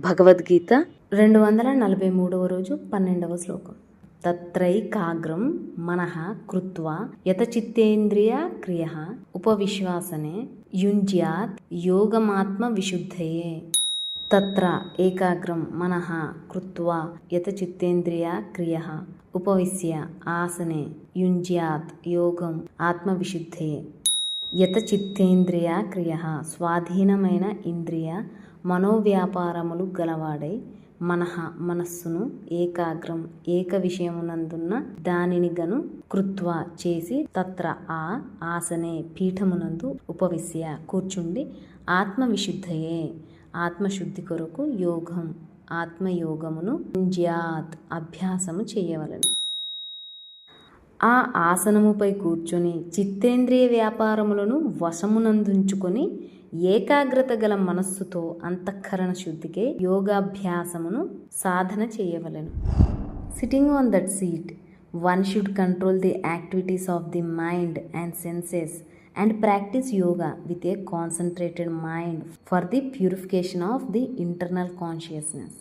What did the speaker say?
భగవద్గీత 243వ రోజు 12వ శ్లోకం. తత్రైకాగ్రం మనః కృత్వా యతచిత్తేంద్రియ క్రియః ఉపవిశ్వాసనే యుంజ్యాత్ యోగమాత్మ విశుద్ధయే. తత్ర ఏకాగ్రం మనః కృత్వా యతచిత్తేంద్రియ క్రియః ఉపవిశ్య ఆసనే యుంజ్యాత్ యోగం ఆత్మవిశుద్ధయే. యతచిత్తేంద్రియ క్రియః స్వాధీనమైన ఇంద్రియ మనోవ్యాపారములు గలవాడై మనస్సును ఏకాగ్రం ఏక విషయమునందున్న దానిని గను కృత్వా చేసి తత్ర ఆసనే పీఠమునందు ఉపవిశ్య కూర్చుండి ఆత్మవిశుద్ధయే ఆత్మశుద్ధి కొరకు యోగం ఆత్మయోగమును యుంజ్యాత్ అభ్యాసము చేయవలెను. ఆ ఆసనముపై కూర్చొని చిత్తేంద్రియ వ్యాపారములను వశమునందుంచుకొని ఏకాగ్రత గల మనస్సుతో అంతఃకరణ శుద్ధికే యోగాభ్యాసమును సాధన చేయవలెను. Sitting on that seat, one should control the activities of the mind and senses and practice yoga with a concentrated mind for the purification of the internal consciousness.